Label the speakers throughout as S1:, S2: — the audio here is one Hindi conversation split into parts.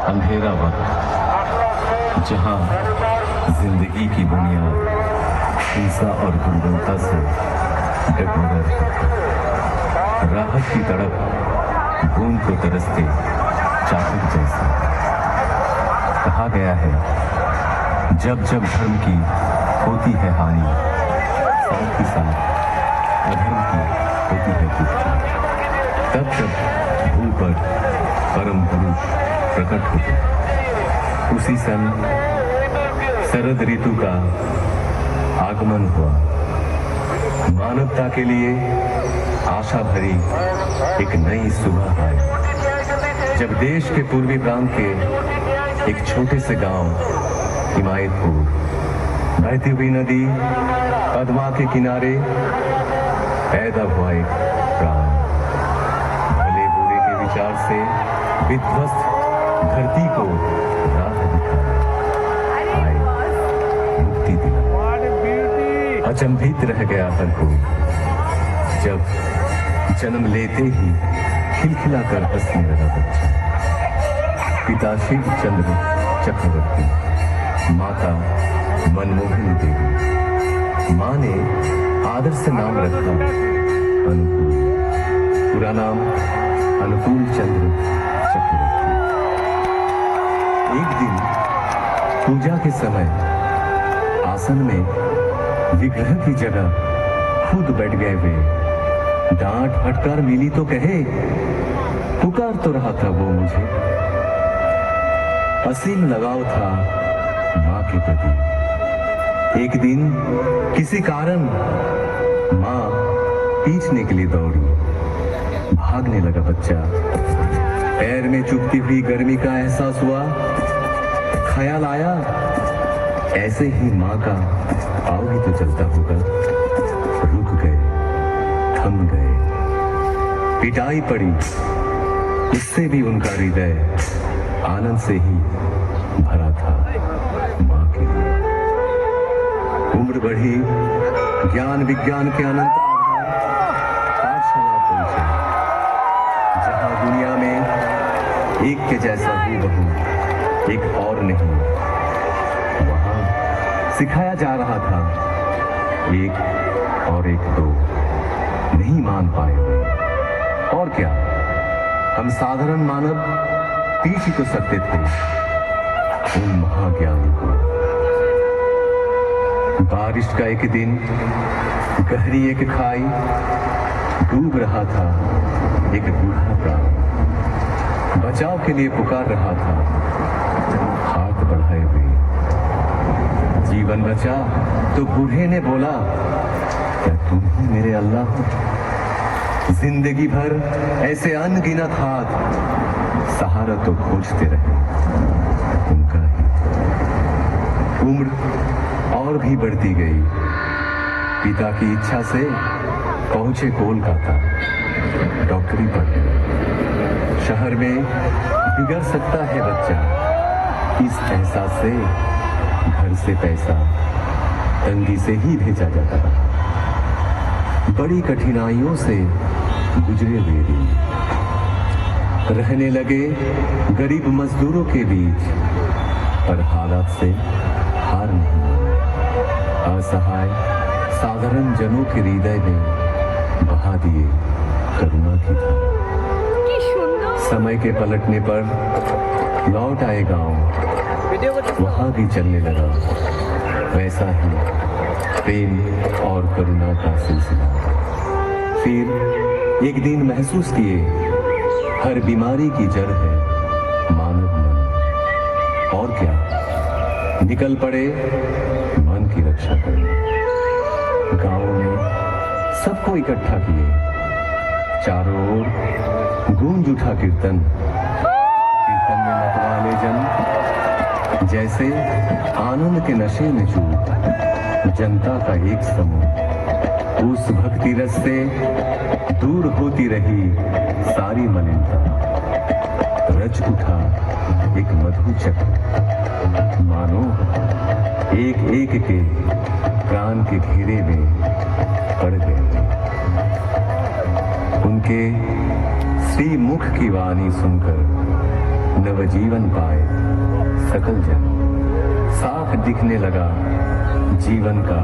S1: अंधेरा वक्त जहां जिंदगी की बुनियाद हिंसा और गुणवत्ता से डगमगा रही है। राहत की तड़प बूंद को तरसते चातक जैसे। कहा गया है जब जब धर्म की होती है हानि, साथ ही साथ अधर्म की होती है पुष्टि। तब तब भू पर परम पुरुष प्रकट होते। उसी सन शरद ऋतु का आगमन हुआ। मानवता के लिए आशा भरी एक नई सुबह आई, जब देश के पूर्वी प्रांत के एक छोटे से गांव हिमायतपुर बहती हुई नदी पद्मा के किनारे पैदा हुआ एक प्राण। भले बुरे के विचार से विध्वस्त धरती को राह दिखाया, आए मुक्ति दिला। अचंभित रह गया हर कोई जब जन्म लेते ही खिलखिला कर हंसने लगा बच्चा। पिता शिव चंद्र चक्रवर्ती, माता मनमोहन देवी। माँ ने आदर से नाम रखा अनुकूल, पूरा नाम अनुकूल चंद्र चक्रवर्ती। एक दिन पूजा के समय आसन में विग्रह की जगह खुद बैठ गए वे। डांट फटकार मिली तो कहे, पुकार तो रहा था वो मुझे। असीम लगाव था माँ के प्रति। एक दिन किसी कारण माँ पीछने के लिए दौड़ी। भागने लगा बच्चा। पैर में चुभती हुई गर्मी का एहसास हुआ। ख्याल आया ऐसे ही माँ का पाँव ही तो चलता होगा। रुक गए, थम गए। पिटाई पड़ी, उससे भी उनका हृदय आनंद से ही भरा था माँ के लिए। उम्र बढ़ी, ज्ञान विज्ञान के अनंत पाठशाला पहुंचे, जहां दुनिया में एक के जैसा हूबहू एक और नहीं। वहां सिखाया जा रहा था एक और एक दो। नहीं मान पाए और क्या, हम साधारण मानव पीछ ही तो सकते थे उन महाज्ञानी को। बारिश का एक दिन गहरी एक खाई, डूब रहा था एक बूढ़ा प्राण। बचाव के लिए पुकार रहा था हाथ बढ़ाए हुए। जीवन बचा तो बूढ़े ने बोला, क्या तुम ही मेरे अल्लाह हो? जिंदगी भर ऐसे अनगिनत हाथ सहारा तो खोजते रहे उनका ही। उम्र और भी बढ़ती गई। पिता की इच्छा से पहुंचे कोलकाता डॉक्टरी पढ़ने। शहर में बिगड़ सकता है बच्चा, इस एहसास से घर से पैसा तंगी से ही भेजा जाता रहा। बड़ी कठिनाइयों से गुजरे हुए दिन रहने लगे गरीब मजदूरों के बीच, पर हालात से हार नहीं मानी। असहाय साधारण जनों के हृदय में बहा दिए करुणा की धारा। समय के पलटने पर लौट आए गांव, वहां भी चलने लगा वैसा ही प्रेम और करुणा का सिलसिला। फिर एक दिन महसूस किए हर बीमारी की जड़ है मानव मन। और क्या, निकल पड़े मन की रक्षा करने। गांव में सबको इकट्ठा किए, चारों ओर गूंज उठा कीर्तन। कीर्तन में मतवाले जन जैसे आनंद के नशे में चूर। जनता का एक समूह उस भक्ति रस से दूर होती रही सारी मलिनता। रच उठा एक मधु चक्र, मानो एक एक के प्राण के घेरे में पड़ गए। उनके श्री मुख की वाणी सुनकर नवजीवन पाए सकल जन। साफ दिखने लगा जीवन का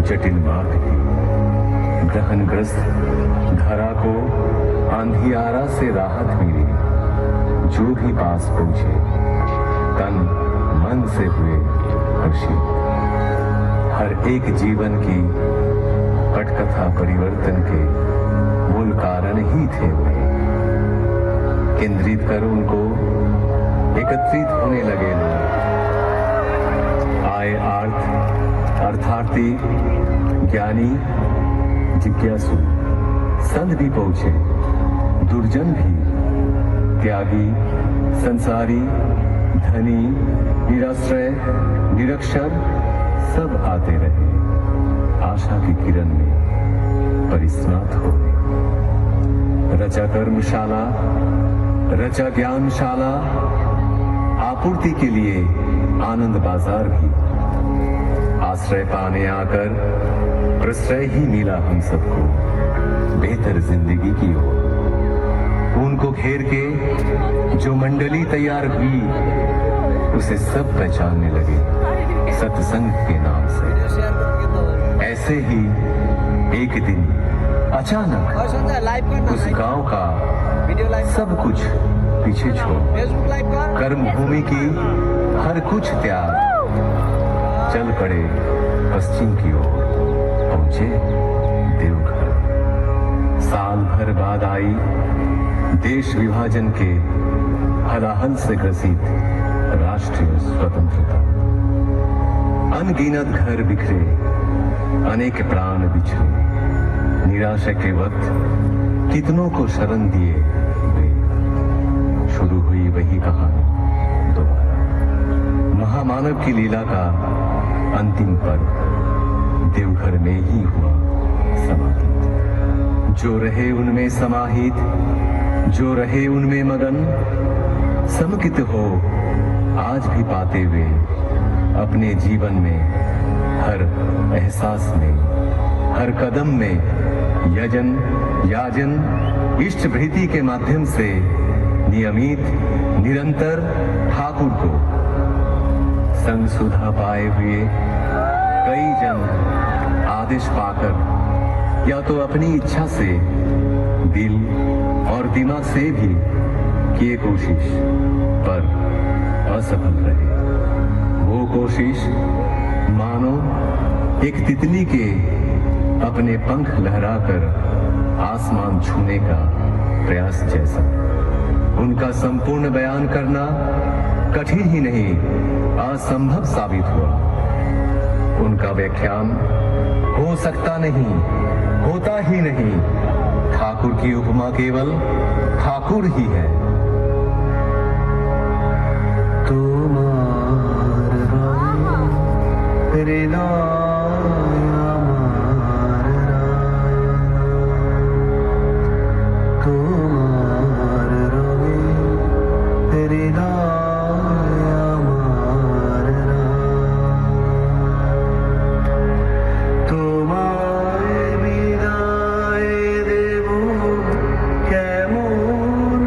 S1: जटिल मार्ग भी। ग्रहणग्रस्त धरा को अंधियारा से राहत मिली। जो भी पास पहुंचे तन मन से हुए हर्षित। हर एक जीवन की पटकथा परिवर्तन के मूल कारण ही थे वे। केंद्रित कर उनको एकत्रित होने लगे लोग। आए अर्थार्थी ज्ञानी जिज्ञासु संत भी पहुंचे। दुर्जन भी, त्यागी संसारी धनी निराश्रय निरक्षर सब आते रहे आशा की किरण में परिस्नात हो। रचा कर्मशाला रचा ज्ञानशाला आपूर्ति के लिए आनंद बाजार भी। आश्रय पाने आकर प्रश्रय ही मिला हम सबको बेहतर जिंदगी की ओर। उनको घेर के जो मंडली तैयार हुई उसे सब पहचानने लगे सत्संग के नाम से। ऐसे ही एक दिन अचानक उस गांव का सब कुछ पीछे छोड़ कर्म भूमि की हर कुछ त्याग चल पड़े पश्चिम की ओर। पहुंचे देवघर। साल भर बाद आई देश विभाजन के हलाहल से ग्रसित राष्ट्रीय स्वतंत्रता। अनगिनत घर बिखरे, अनेक प्राण बिछड़े। निराशा के वक्त कितनों को शरण दिए वे। शुरू हुई वही कहानी दोबारा। महामानव की लीला का अंतिम पर्व देवघर में ही हुआ समाहित। जो रहे उनमें समाहित, जो रहे उनमें मगन, समकित हो आज भी पाते हुए अपने जीवन में हर एहसास में हर कदम में यजन याजन इष्ट भृति के माध्यम से नियमित निरंतर ठाकुर को संग सुधा पाए हुए कई जन आदेश पाकर या तो अपनी इच्छा से दिल और दिमाग से भी किए कोशिश पर असफल रहे। वो कोशिश मानो एक तितली के अपने पंख लहराकर आसमान छूने का प्रयास जैसा। उनका संपूर्ण बयान करना कठिन ही नहीं असंभव साबित हुआ। उनका व्याख्यान हो सकता नहीं, होता ही नहीं। ठाकुर की उपमा केवल ठाकुर ही है।
S2: কেমন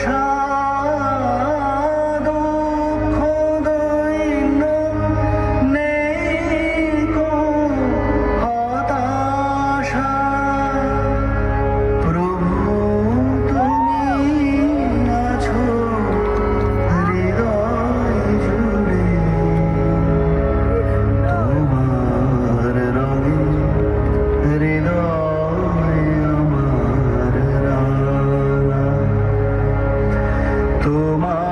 S1: আশা দুঃখ দৈন্য নেই কো হতাশা প্রভু তুমি আছো হৃদয় জুড়ে তোমার রঙে হৃদয় আমার রাঙা তোমার